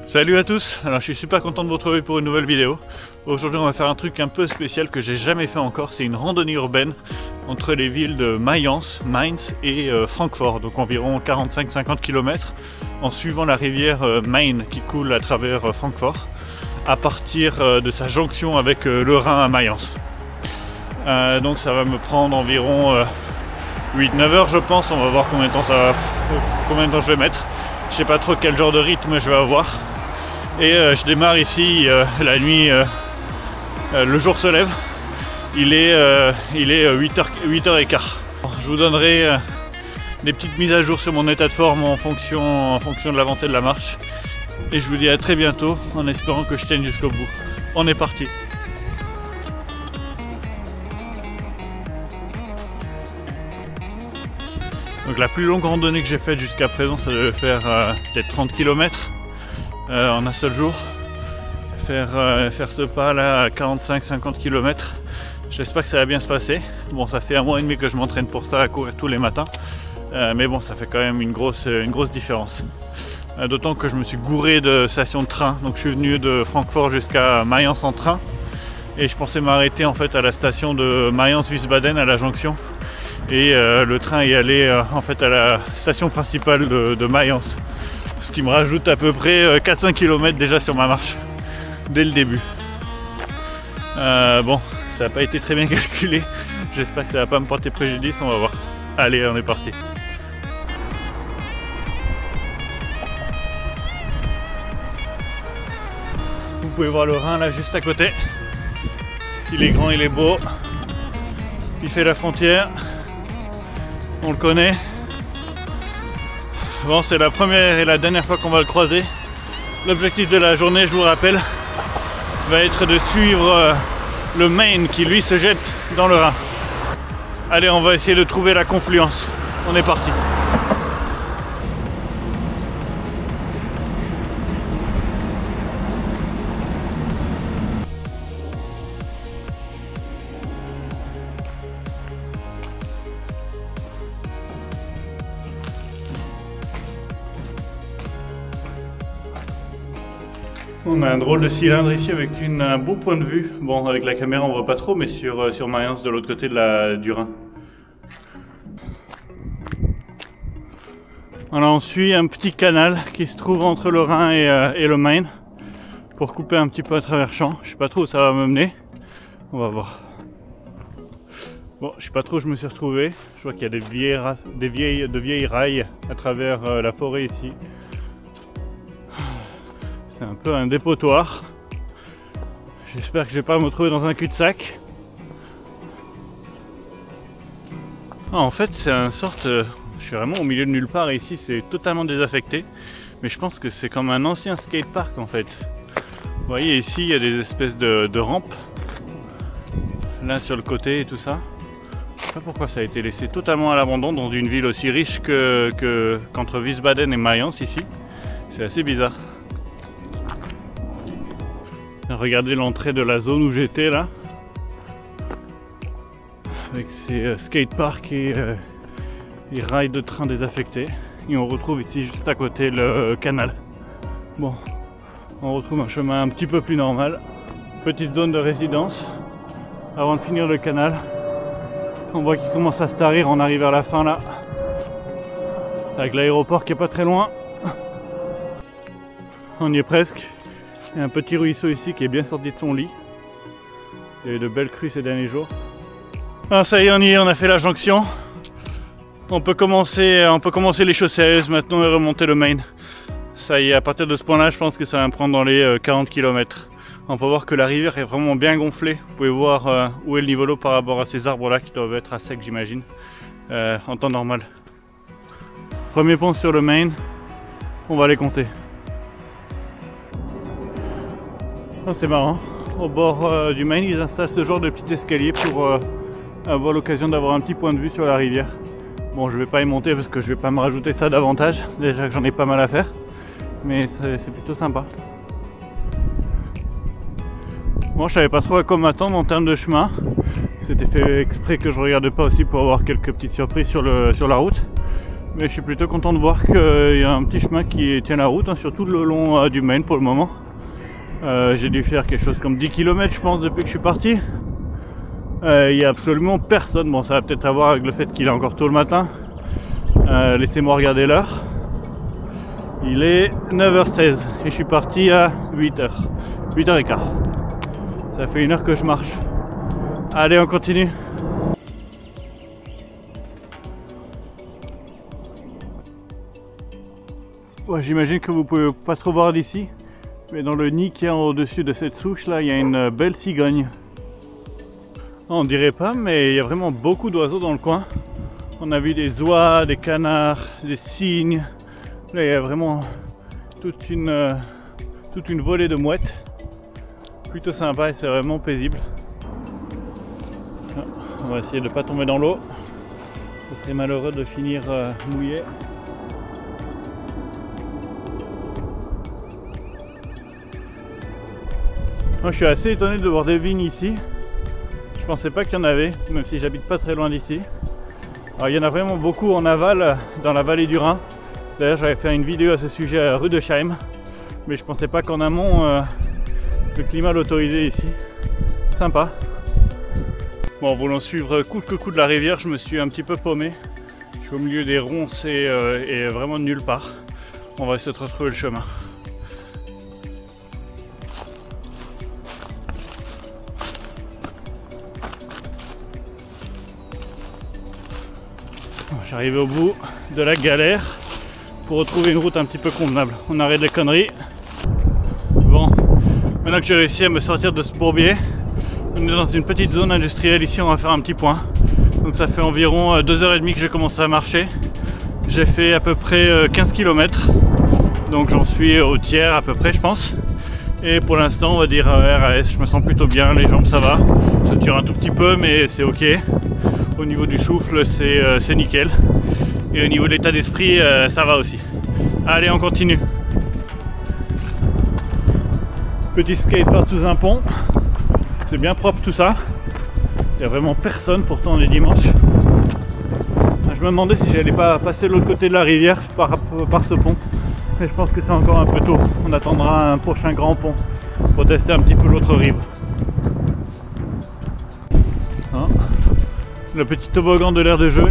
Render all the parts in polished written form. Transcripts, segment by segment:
Salut à tous, alors je suis super content de vous retrouver pour une nouvelle vidéo. Aujourd'hui on va faire un truc un peu spécial que j'ai jamais fait encore, c'est une randonnée urbaine entre les villes de Mayence, Mainz et Francfort, donc environ 45-50 km en suivant la rivière Main qui coule à travers Francfort à partir de sa jonction avec le Rhin à Mayence. Donc ça va me prendre environ 8-9 heures je pense, on va voir combien de temps combien de temps je vais mettre. Je sais pas trop quel genre de rythme je vais avoir. Et je démarre ici la nuit, le jour se lève, il est 8h15. Je vous donnerai des petites mises à jour sur mon état de forme en fonction de l'avancée de la marche. Et je vous dis à très bientôt en espérant que je tienne jusqu'au bout. On est parti. Donc la plus longue randonnée que j'ai faite jusqu'à présent, ça devait faire peut-être 30 km. En un seul jour, faire ce pas là à 45-50 km, j'espère que ça va bien se passer. Bon, ça fait 1 mois et demi que je m'entraîne pour ça, à courir tous les matins, mais bon, ça fait quand même une grosse différence. D'autant que je me suis gouré de station de train, donc je suis venu de Francfort jusqu'à Mayence en train, et je pensais m'arrêter en fait à la station de Mayence-Wiesbaden à la jonction, et le train y allait en fait à la station principale de Mayence. Ce qui me rajoute à peu près 4-5 km déjà sur ma marche dès le début. Bon, ça n'a pas été très bien calculé. J'espère que ça va pas me porter préjudice, on va voir. Allez, on est parti. Vous pouvez voir le Rhin là juste à côté. Il est grand, il est beau. Il fait la frontière. On le connaît. Bon, c'est la première et la dernière fois qu'on va le croiser. L'objectif de la journée, je vous rappelle, va être de suivre le Main qui lui se jette dans le Rhin. Allez, on va essayer de trouver la confluence. On est parti. On a un drôle de cylindre ici avec un beau point de vue. Bon, avec la caméra on voit pas trop, mais sur Mayence de l'autre côté du Rhin. Voilà, on suit un petit canal qui se trouve entre le Rhin et le Main pour couper un petit peu à travers champs. Je sais pas trop où ça va me mener. On va voir. Bon, je sais pas trop où je me suis retrouvé. Je vois qu'il y a de vieilles rails à travers la forêt ici. C'est un peu un dépotoir. J'espère que je vais pas me retrouver dans un cul-de-sac. Ah, en fait, c'est une sorte... je suis vraiment au milieu de nulle part et ici c'est totalement désaffecté. Mais je pense que c'est comme un ancien skatepark en fait. Vous voyez ici il y a des espèces de rampes. Là sur le côté et tout ça. Je sais pas pourquoi ça a été laissé totalement à l'abandon dans une ville aussi riche qu'entre Wiesbaden et Mayence ici. C'est assez bizarre. Regardez l'entrée de la zone où j'étais là, avec ces skateparks et rails de train désaffectés. Et on retrouve ici juste à côté le canal. Bon, on retrouve un chemin un petit peu plus normal. Petite zone de résidence avant de finir le canal. On voit qu'il commence à se tarir, on arrive vers la fin là, avec l'aéroport qui est pas très loin. On y est presque. Il y a un petit ruisseau ici qui est bien sorti de son lit. Il y a eu de belles crues ces derniers jours. Ah, ça y est, on y est, on a fait la jonction. On peut commencer les choses sérieuses maintenant et remonter le Main. Ça y est, à partir de ce point là, je pense que ça va me prendre dans les 40 km. On peut voir que la rivière est vraiment bien gonflée. Vous pouvez voir où est le niveau d'eau par rapport à ces arbres là qui doivent être à sec, j'imagine, en temps normal. Premier pont sur le Main, on va les compter. Oh, c'est marrant, au bord du Main ils installent ce genre de petit escalier pour avoir l'occasion d'avoir un petit point de vue sur la rivière. Bon, je vais pas y monter parce que je vais pas me rajouter ça davantage, déjà que j'en ai pas mal à faire, mais c'est plutôt sympa. Bon, je savais pas trop à quoi m'attendre en termes de chemin, c'était fait exprès que je regarde pas aussi pour avoir quelques petites surprises sur la route. Mais je suis plutôt content de voir qu'il y a un petit chemin qui tient la route, hein, surtout le long du Main pour le moment. J'ai dû faire quelque chose comme 10 km je pense depuis que je suis parti. Il n'y a absolument personne. Bon, ça va peut-être avoir avec le fait qu'il est encore tôt le matin. Laissez-moi regarder l'heure. Il est 9h16 et je suis parti à 8h. 8h15. Ça fait 1 heure que je marche. Allez, on continue. Ouais, j'imagine que vous pouvez pas trop voir d'ici, mais dans le nid qui est au-dessus de cette souche là, il y a une belle cigogne. On dirait pas, mais il y a vraiment beaucoup d'oiseaux dans le coin. On a vu des oies, des canards, des cygnes. Là, il y a vraiment toute une volée de mouettes. Plutôt sympa et c'est vraiment paisible. On va essayer de ne pas tomber dans l'eau. Ce serait malheureux de finir mouillé. Moi, je suis assez étonné de voir des vignes ici. Je pensais pas qu'il y en avait, même si j'habite pas très loin d'ici. Alors il y en a vraiment beaucoup en aval, dans la vallée du Rhin. D'ailleurs j'avais fait une vidéo à ce sujet à Rudesheim, mais je pensais pas qu'en amont le climat l'autorisait ici. Sympa. Bon, en voulant suivre coûte que coûte la rivière, je me suis un petit peu paumé. Je suis au milieu des ronces et vraiment de nulle part. On va essayer de retrouver le chemin. J'arrive au bout de la galère pour retrouver une route un petit peu convenable. On arrête les conneries. Bon, maintenant que j'ai réussi à me sortir de ce bourbier, on est dans une petite zone industrielle ici, on va faire un petit point. Donc ça fait environ 2h30 que j'ai commencé à marcher. J'ai fait à peu près 15 km, donc j'en suis au tiers à peu près je pense. Et pour l'instant on va dire RAS, je me sens plutôt bien, les jambes ça va. Ça tire un tout petit peu mais c'est ok. Au niveau du souffle c'est nickel. Et au niveau de l'état d'esprit ça va aussi. Allez, on continue. Petit skatepark sous un pont. C'est bien propre tout ça. Il n'y a vraiment personne pourtant les dimanches. Je me demandais si j'allais pas passer de l'autre côté de la rivière par ce pont. Mais je pense que c'est encore un peu tôt. On attendra un prochain grand pont pour tester un petit peu l'autre rive. Hein, le petit toboggan de l'aire de jeu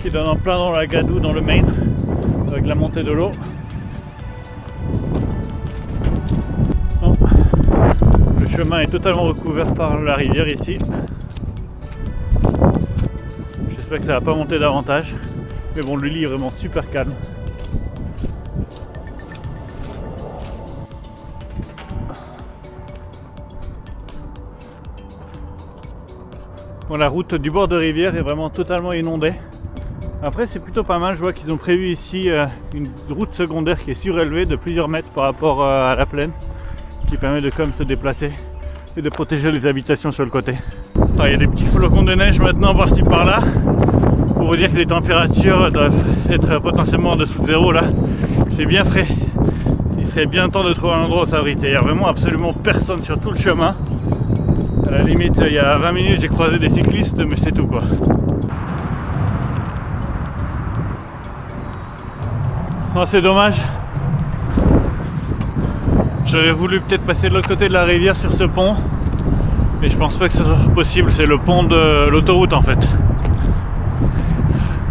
qui donne en plein dans la Gadoue, dans le Main, avec la montée de l'eau. Oh. Le chemin est totalement recouvert par la rivière ici. J'espère que ça va pas monter davantage. Mais bon, le lit est vraiment super calme. Bon, la route du bord de rivière est vraiment totalement inondée. Après c'est plutôt pas mal, je vois qu'ils ont prévu ici une route secondaire qui est surélevée de plusieurs mètres par rapport à la plaine, qui permet de comme se déplacer et de protéger les habitations sur le côté. Alors, il y a des petits flocons de neige maintenant par-ci par-là, pour vous dire que les températures doivent être potentiellement en dessous de zéro là. C'est bien frais, il serait bien temps de trouver un endroit où s'abriter. Il n'y a vraiment absolument personne sur tout le chemin. À la limite il y a 20 minutes j'ai croisé des cyclistes mais c'est tout quoi. Oh, c'est dommage. J'aurais voulu peut-être passer de l'autre côté de la rivière sur ce pont, mais je pense pas que ce soit possible, c'est le pont de l'autoroute en fait.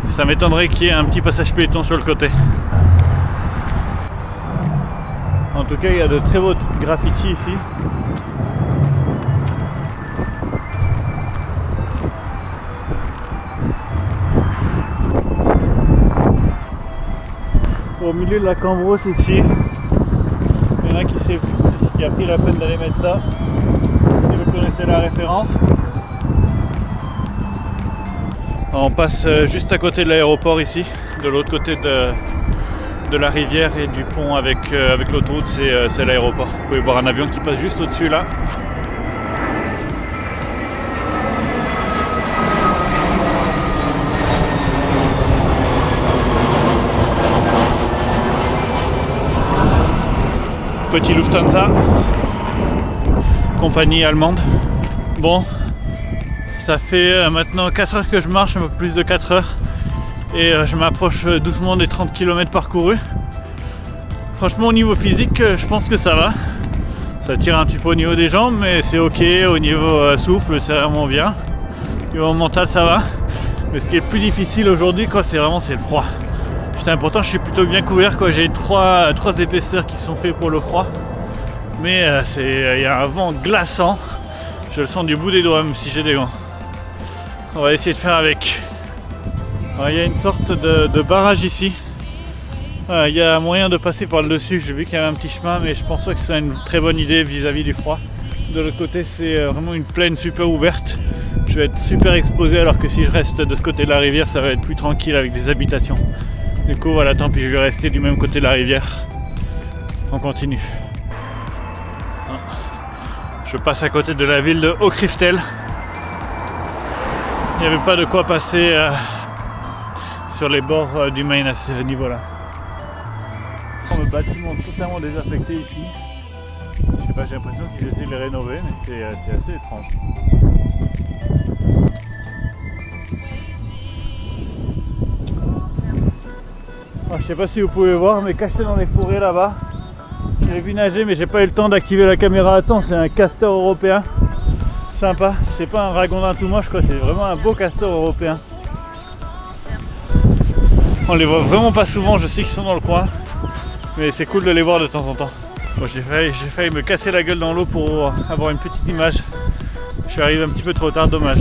Ça m'étonnerait qu'il y ait un petit passage piéton sur le côté. En tout cas il y a de très beaux graffitis ici. Au milieu de la Cambrousse ici, il y en a qui a pris la peine d'aller mettre ça, si vous connaissez la référence. Alors on passe juste à côté de l'aéroport ici, de l'autre côté de la rivière et du pont avec l'autoroute, c'est l'aéroport. Vous pouvez voir un avion qui passe juste au-dessus là. Petit Lufthansa, compagnie allemande. Bon, ça fait maintenant 4 heures que je marche, un peu plus de 4 heures. et je m'approche doucement des 30 km parcourus. Franchement au niveau physique je pense que ça va. Ça tire un petit peu au niveau des jambes mais c'est ok, au niveau souffle c'est vraiment bien. Au niveau mental ça va. Mais ce qui est plus difficile aujourd'hui c'est le froid. Putain, pourtant je suis plutôt bien couvert quoi. J'ai trois épaisseurs qui sont faits pour le froid. Mais il y a un vent glaçant. Je le sens du bout des doigts même si j'ai des gants. On va essayer de faire avec. Il y a une sorte de barrage ici. Il y a moyen de passer par le dessus. J'ai vu qu'il y avait un petit chemin mais je pense pas que c'est une très bonne idée vis-à-vis du froid. De l'autre côté c'est vraiment une plaine super ouverte. Je vais être super exposé alors que si je reste de ce côté de la rivière ça va être plus tranquille avec des habitations. Du coup voilà, tant pis, je vais rester du même côté de la rivière. On continue. Je passe à côté de la ville de O'Criftel. Il n'y avait pas de quoi passer sur les bords du Main à ce niveau-là. Le bâtiment totalement désaffecté ici. Je sais pas, j'ai l'impression qu'ils essaient de les rénover, mais c'est assez étrange. Je sais pas si vous pouvez voir, mais caché dans les forêts là-bas, j'ai vu nager mais j'ai pas eu le temps d'activer la caméra à temps. C'est un castor européen, sympa, c'est pas un ragondin tout moche quoi, c'est vraiment un beau castor européen. On les voit vraiment pas souvent, je sais qu'ils sont dans le coin, mais c'est cool de les voir de temps en temps. Bon, j'ai failli me casser la gueule dans l'eau pour avoir une petite image. Je suis arrivé un petit peu trop tard, dommage,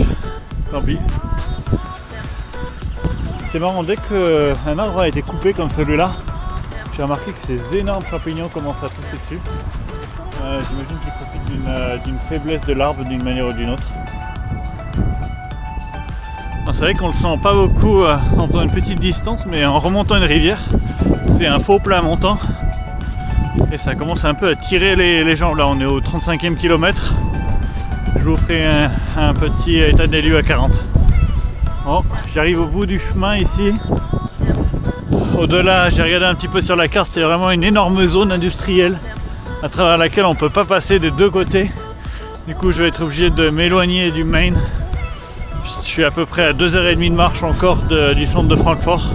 tant pis. C'est marrant, dès qu'un arbre a été coupé comme celui-là, j'ai remarqué que ces énormes champignons commencent à pousser dessus. J'imagine qu'ils profitent d'une faiblesse de l'arbre d'une manière ou d'une autre. C'est vrai qu'on le sent pas beaucoup en faisant une petite distance, mais en remontant une rivière, c'est un faux plat montant. Et ça commence un peu à tirer les jambes. Là on est au 35e kilomètre. Je vous ferai un petit état des lieux à 40. Bon, j'arrive au bout du chemin ici. Au-delà, j'ai regardé un petit peu sur la carte, c'est vraiment une énorme zone industrielle à travers laquelle on ne peut pas passer des deux côtés. Du coup, je vais être obligé de m'éloigner du Main. Je suis à peu près à 2h30 de marche encore du centre de Francfort.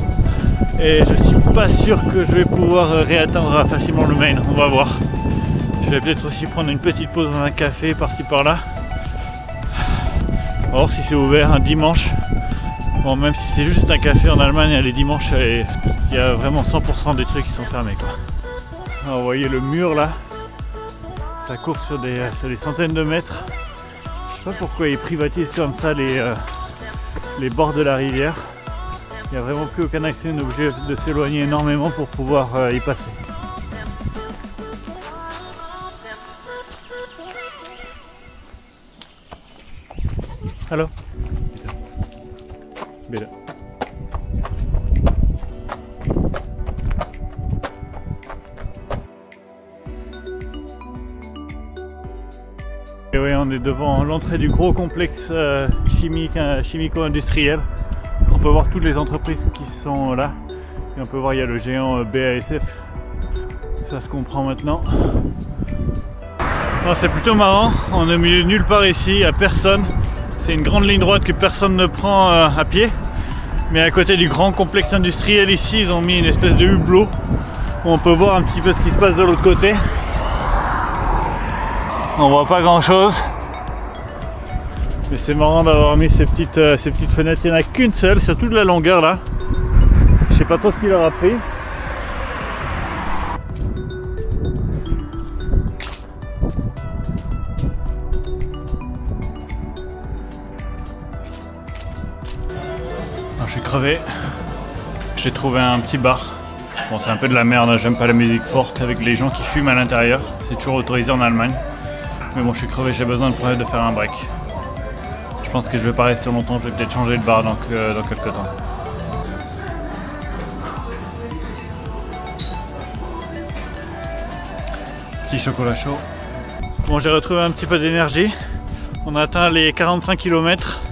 Et je suis pas sûr que je vais pouvoir réatteindre facilement le Main, on va voir. Je vais peut-être aussi prendre une petite pause dans un café par-ci par-là. On va voir si c'est ouvert un dimanche. Bon, même si c'est juste un café en Allemagne, les dimanches, il y a vraiment 100% des trucs qui sont fermés quoi. Alors, vous voyez le mur là, ça court sur des centaines de mètres. Je sais pas pourquoi ils privatisent comme ça les bords de la rivière. Il n'y a vraiment plus aucun accès, on est obligé de s'éloigner énormément pour pouvoir y passer. Allô? Bitte. Et oui, on est devant l'entrée du gros complexe chimico-industriel. On peut voir toutes les entreprises qui sont là. Et on peut voir il y a le géant BASF. Ça se comprend maintenant. C'est plutôt marrant, on est au milieu de nulle part ici, il n'y a personne. C'est une grande ligne droite que personne ne prend à pied. Mais à côté du grand complexe industriel ici, ils ont mis une espèce de hublot où on peut voir un petit peu ce qui se passe de l'autre côté. On voit pas grand chose. Mais c'est marrant d'avoir mis ces petites fenêtres. Il n'y en a qu'une seule sur toute la longueur là. Je sais pas trop ce qu'il leur a pris. Je suis crevé, j'ai trouvé un petit bar. Bon, c'est un peu de la merde, j'aime pas la musique forte avec les gens qui fument à l'intérieur. C'est toujours autorisé en Allemagne. Mais bon, je suis crevé, j'ai besoin de faire un break. Je pense que je vais pas rester longtemps, je vais peut-être changer de bar dans quelques temps. Petit chocolat chaud. Bon, j'ai retrouvé un petit peu d'énergie. On a atteint les 45 km.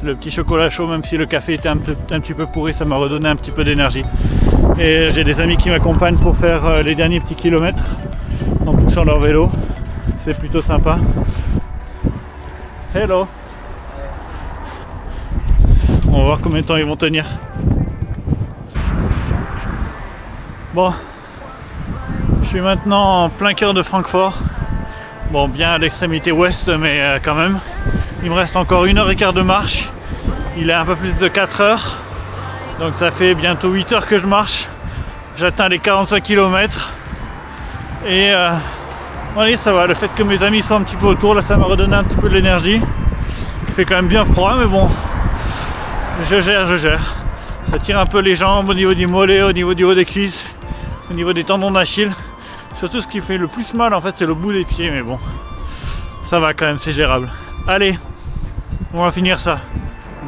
Le petit chocolat chaud, même si le café était un petit peu pourri, ça m'a redonné un petit peu d'énergie. Et j'ai des amis qui m'accompagnent pour faire les derniers petits kilomètres en poussant leur vélo. C'est plutôt sympa. Hello. On va voir combien de temps ils vont tenir. Bon, je suis maintenant en plein cœur de Francfort. Bon, bien à l'extrémité ouest, mais quand même. Il me reste encore 1h15 de marche. Il est un peu plus de 4 heures. Donc ça fait bientôt 8 heures que je marche. J'atteins les 45 km. Et on va dire ça va. Le fait que mes amis soient un petit peu autour, là, ça m'a redonné un petit peu de l'énergie. Il fait quand même bien froid, mais bon. Je gère. Ça tire un peu les jambes au niveau du mollet, au niveau du haut des cuisses, au niveau des tendons d'Achille. Surtout ce qui fait le plus mal en fait c'est le bout des pieds, mais bon, ça va quand même, c'est gérable. Allez, on va finir ça.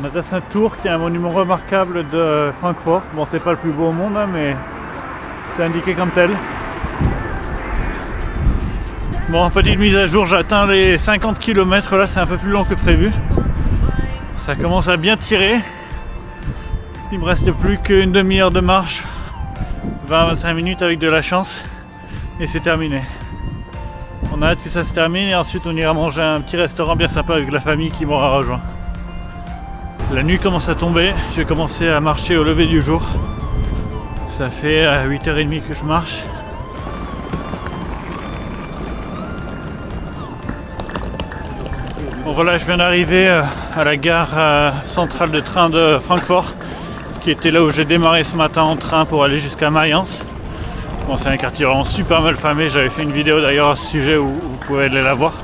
On a la Sainte-Tour qui est un monument remarquable de Francfort. Bon, c'est pas le plus beau au monde, hein, mais c'est indiqué comme tel. Bon, petite mise à jour, j'atteins les 50 km, là c'est un peu plus long que prévu. Ça commence à bien tirer. Il me reste plus qu'une demi-heure de marche, 20-25 minutes avec de la chance. Et c'est terminé. On a hâte que ça se termine et ensuite on ira manger à un petit restaurant bien sympa avec la famille qui m'aura rejoint. La nuit commence à tomber, j'ai commencé à marcher au lever du jour. Ça fait 8h30 que je marche. Bon voilà, je viens d'arriver à la gare centrale de train de Francfort, qui était là où j'ai démarré ce matin en train pour aller jusqu'à Mayence. Bon, c'est un quartier vraiment super mal famé, j'avais fait une vidéo d'ailleurs à ce sujet où vous pouvez aller la voir.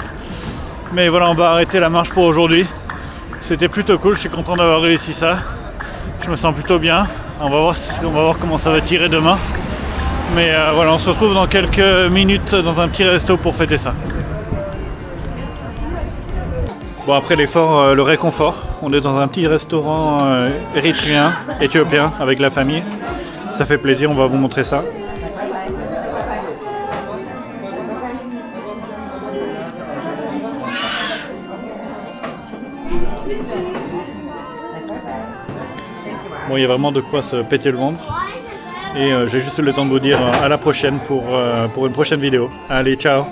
Mais voilà, on va arrêter la marche pour aujourd'hui. C'était plutôt cool, je suis content d'avoir réussi ça. Je me sens plutôt bien. On va voir comment ça va tirer demain. Mais voilà, on se retrouve dans quelques minutes dans un petit resto pour fêter ça. Bon, après l'effort, le réconfort, on est dans un petit restaurant érythréen, éthiopien avec la famille. Ça fait plaisir, on va vous montrer ça. Bon, il y a vraiment de quoi se péter le ventre. Et j'ai juste le temps de vous dire à la prochaine pour une prochaine vidéo. Allez, ciao!